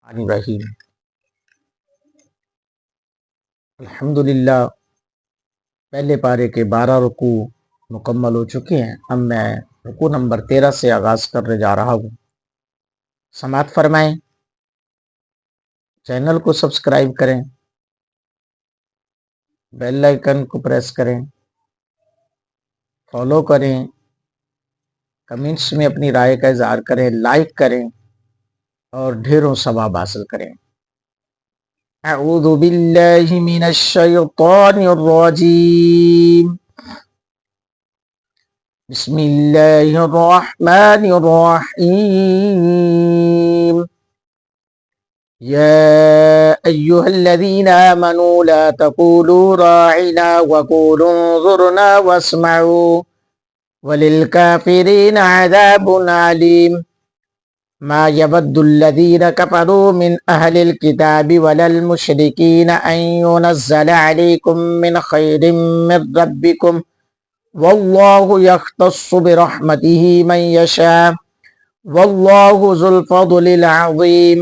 रहीम। अल्हम्दुलिल्लाह, पहले पारे के 12 रुकू मुकम्मल हो चुके हैं। अब मैं रुकू नंबर 13 से आगाज़ करने जा रहा हूँ। समाअत फरमाएं, चैनल को सब्सक्राइब करें, बेल आइकन को प्रेस करें, फॉलो करें, कमेंट्स में अपनी राय का इजहार करें, लाइक करें और ढेरों सवाब हासिल करें। अऊज़ु बिल्लाहि मिनश शैतानिर रजीम। बिस्मिल्लाहिर रहमानिर रहीम। या अय्युहल्लज़ीना आमनू ला तक़ूलू राइना वक़ूलू उन्ज़ुरना वस्मऊ वलिलकाफ़िरीन अज़ाबुन अलीम। मा यवद्दुल्लज़ीना कफ़रू मिन अहलिल किताबि वलल मुशरिकीन अन युनज़्ज़ला अलैकुम मिन खैरिम मिर रब्बिकुम वल्लाहु यख्तस्सु बिरहमतिही मन यशा वल्लाहु ज़ुल फ़ज़लिल अज़ीम।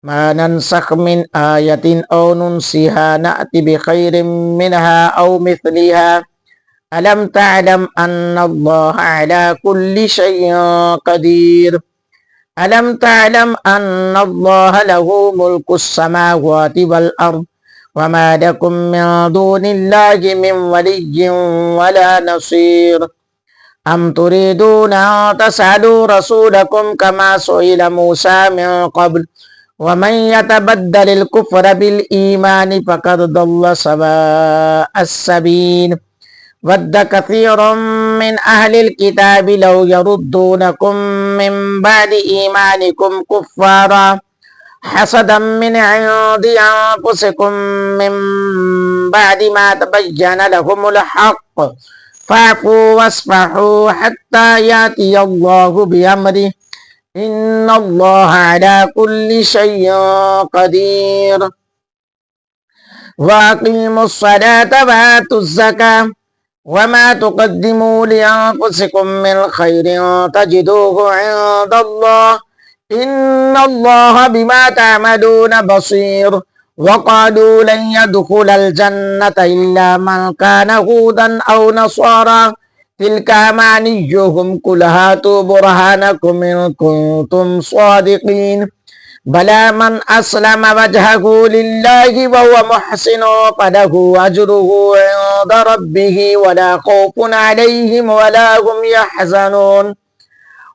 मा नंसख मिन आयतिन औ नुनसिहा नअति बिखैरिम मिनहा औ मिस्लिहा अलम तअलम अन्नल्लाह अला कुल्लि शैइन क़दीर। अलम तअलम अन्नल्लाह लहू मुल्कुस समावाति वल अर्द वमा लकुम मिन दूनिल्लाहि मिन वलिय्यिन वला नसीर। अम तुरीदूना तसअलू रसूलकुम कमा सुइला मूसा मिन क़ब्ल वमन यतबद्दलिल कुफ्र बिल ईमानि फ़क़द दल्ल सवाअस सबील। वद्द कसीरुम मिन अहलिल किताबि लौ यरुद्दूनकुम मिन बादि ईमानिकुम कुफ़्फ़ारा हसदम मिन इंदि अनफुसिकुम मिन बादि मा तबय्यन लहुमुल हक़्क़ फ़अफ़ू वस्फ़हू हत्ता यातियल्लाहु बिअम्रिही इन्नल्लाह अला कुल्लि शैइन क़दीर। वअक़ीमुस्सलात वआतुज़्ज़कात वमा तुक़द्दिमू लिअन्फ़ुसिकुम मिन खैरिन तजिदूहु इंदल्लाह इन्नल्लाह बिमा तअमलून बसीर। वक़ालू लन यदख़ुलल जन्नता इल्ला मन कान हूदन औ नसारा तिल्का अमानिय्युहुम कुल हातू बुरहानकुम इन कुन्तुम सादिक़ीन। बला मन अस्लम वजहहु लिल्लाहि वहुव मुहसिनुन फलहु अज्रुहु इंद रब्बिहि वला खौफुन अलैहिम वला हुम यहज़नून।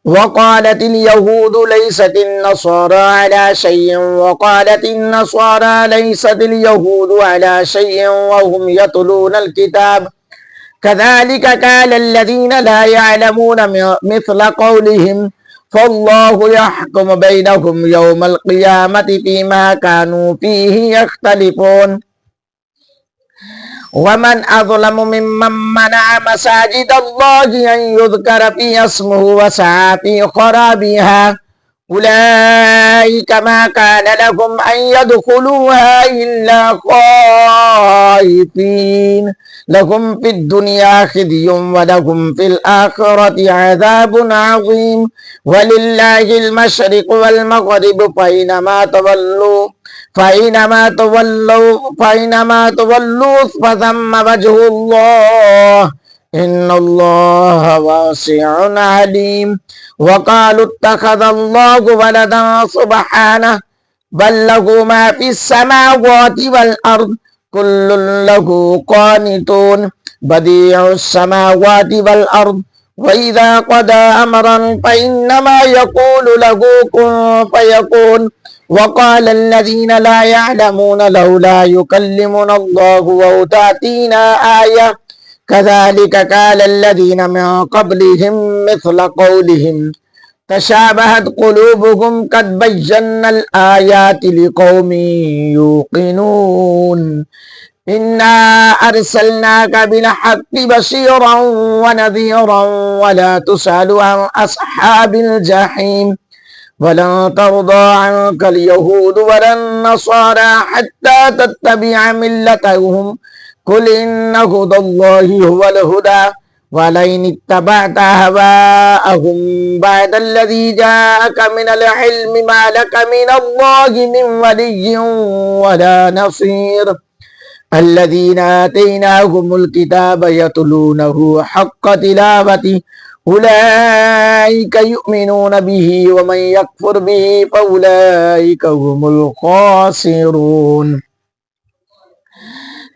वक़ालतिल यहूदु लैसतिन नसारा अला शैइन वक़ालतिन नसारा लैसतिल यहूदु अला शैइन वहुम यतलूनल किताब कज़ालिक क़ालल्लज़ीना ला यअलमून मिस्ल क़ौलिहिम फ़ल्लाहु यहकुमु बैनहुम यौमल क़ियामति फ़ीमा कानू फ़ीहि यख्तलिफ़ून। वमन अज़लमु मिम्मन मनअ मसाजिदल्लाहि अन युज़करा फ़ीहा इस्मुहु वसअ फ़ी ख़राबिहा उलाइका मा कान लहुम अन यदख़ुलूहा इल्ला ख़ाइफ़ीन लहुम फ़िद दुनिया ख़िज़्युन व लहुम फ़िल आख़िरति अज़ाबुन अज़ीम। वलिल्लाहिल मशरिक़ु वल मग़रिबु फ़अइनमा तुवल्लू फ़थम्म वजहुल्लाह इन्नल्लाह वासिउन अलीम। वक़ालू इत्तख़ज़ल्लाहु वलदन सुब्हानहु बल लहू मा फ़िस समावाति वल अर्द कुल्लुन लहू क़ानितून बदीउस समावाति वल अर्द व इज़ा क़दा अमरन फ़इन्नमा यक़ूलु लहू कुन फ़यकून। वक़ालल्लज़ीना ला यअलमून लौला युकल्लिमुनल्लाहु औ तातीना आया कज़ालिक क़ालल्लज़ीना मिन क़ब्लिहिम मिस्ल क़ौलिहिम तशाबहत क़ुलूबुहुम क़द बय्यन्नल आयाति लिक़ौमिन युक़िनून। इन्ना अरसलनाका बिलहक़्क़ि बशीरन व नज़ीरन वला तुसअलु अन अस्हाबिल जहीम। वलन तर्दा अन्कल यहूदु वलन नसारा हत्ता तत्तबिअ मिल्लतहुम कुल इन्न हुदल्लाहि हुवल हुदा ولئن اتبعت أهواءهم بعد الذي جاءك من العلم ما لك من الله من ولي ولا نصير الذين آتيناهم الكتاب يتلونه حق تلاوته أولئك يؤمنون به ومن يكفر به فأولئك هم الخاسرون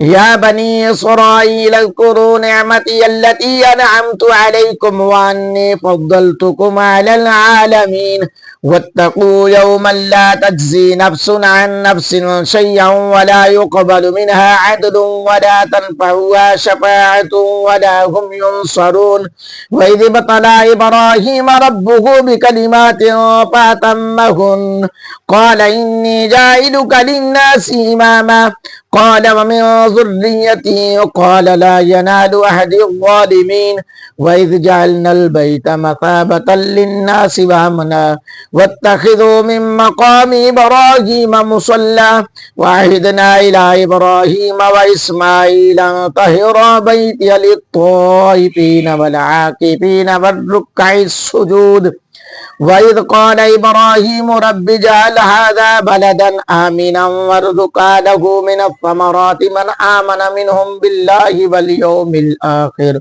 يا بني إسرائيل اذكروا نعمتي التي أنعمت عليكم وأني فضلتكم على العالمين واتقوا يوما لا تجزي نفس عن نفس شيئا ولا يقبل منها عدل ولا تنفعها شفاعة ولا هم ينصرون وإذ ابتلى إبراهيم ربه بكلمات فأتمهن قال إني جاعلك للناس إماما قال ومن ذريتي قال لا ينال أحد الظالمين وإذ جعلنا البيت مثابة للناس وأمنا واتخذوا من مقام إبراهيم مصلى وعهدنا إلى إبراهيم وإسماعيل أن طهرا بيتي للطائفين والعاكفين والركع السجود وإذ قال إبراهيم رب اجعل هذا بلدا آمنا وارزق أهله من الثمرات من آمن منهم بالله واليوم الآخر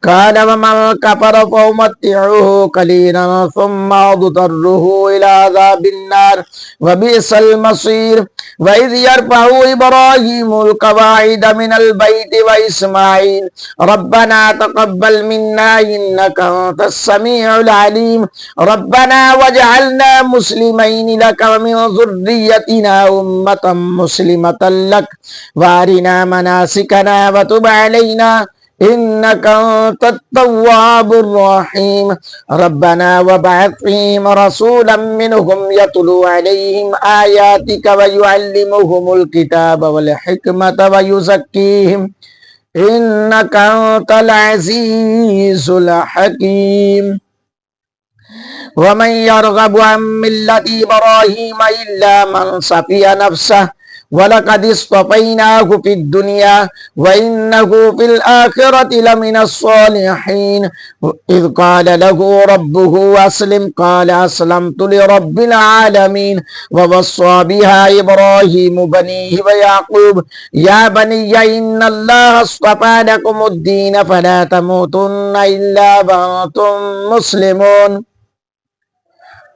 قال ومن كفر فأمتعه قليلا ثم أضطره إلى عذاب النار وبئس المصير وإذ يرفع إبراهيم القواعد من البيت وإسماعيل ربنا تقبل منا إنك أنت السميع العليم ربنا واجعلنا مسلمين لك ومن ذريتنا أمة مسلمة لك وأرنا مناسكنا وتب علينا إنك أنت التواب الرحيم ربنا وابعث فيهم رسولا منهم يتلو عليهم آياتك ويعلمهم الكتاب والحكمة ويزكيهم إنك أنت العزيز الحكيم ومن يرغب عن ملة إبراهيم إلا من سفي نفسه ولقد اصطفيناه في الدنيا وإنه في الآخرة لمن الصالحين إذ قال له ربه أسلم قال أسلمت لرب العالمين ووصى بها إبراهيم بنيه ويعقوب يا بني إن الله اصطفى لكم الدين فلا تموتن إلا وأنتم مسلمون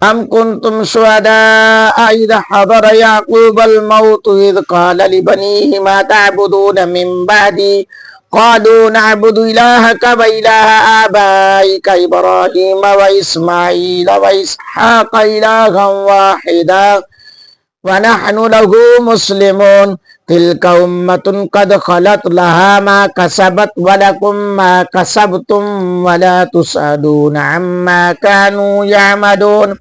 أم كنتم شهداء إذ حضر يعقوب الموت إذ قال لبنيه ما تعبدون من بعدي قالوا نعبد إلهك وإله آبائك إبراهيم وإسماعيل وإسحاق إلها واحدا ونحن له مسلمون تلك أمة قد خلت لها ما كسبت ولكم ما كسبتم ولا تسألون عما كانوا يعملون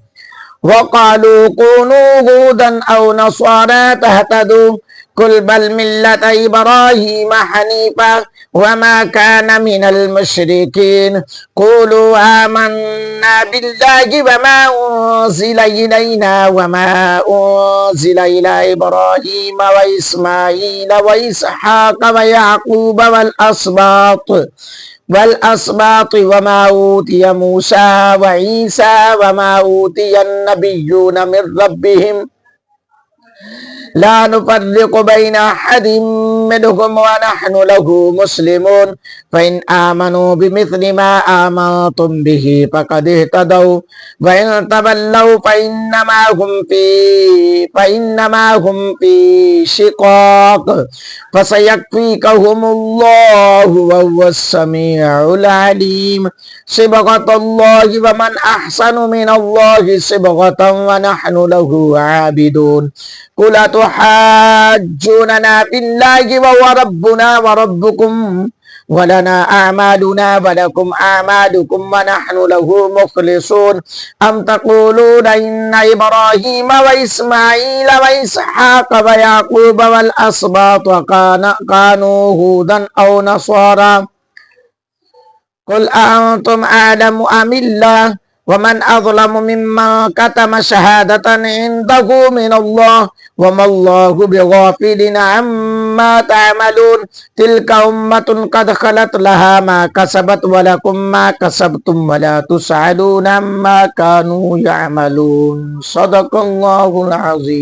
وقالوا كونوا هودا أو نصارى تهتدوا قل بل ملة إبراهيم حنيفا وما كان من المشركين قولوا آمنا بالله وما أنزل إلينا وما أنزل إلى إبراهيم وإسماعيل وإسحاق ويعقوب والأسباط وما أوتي موسى وعيسى وما أوتي النبيون من ربهم لا نفرق بين أحد منهم ونحن له مسلمون فإن آمنوا بمثل ما آمنتم به فقد اهتدوا وإن تولوا فإنما هم في شقاق فسيكفيكهم الله وهو السميع العليم صبغة الله ومن أحسن من الله صبغة ونحن له عابدون قل أتحاجوننا في الله وهو ربنا وربكم ولنا أعمالنا ولكم أعمالكم ونحن له مخلصون أم تقولون إن إبراهيم وإسماعيل وإسحاق ويعقوب والأسباط كانوا هودا أو نصارى قل أنتم أعلم أم الله ومن أظلم ممن كتم شهادة عنده من الله وما الله بغافل عما تعملون تلك أمة قد خلت لها ما كسبت ولكم ما كسبتم ولا تسألون عما كانوا يعملون صدق الله العظيم.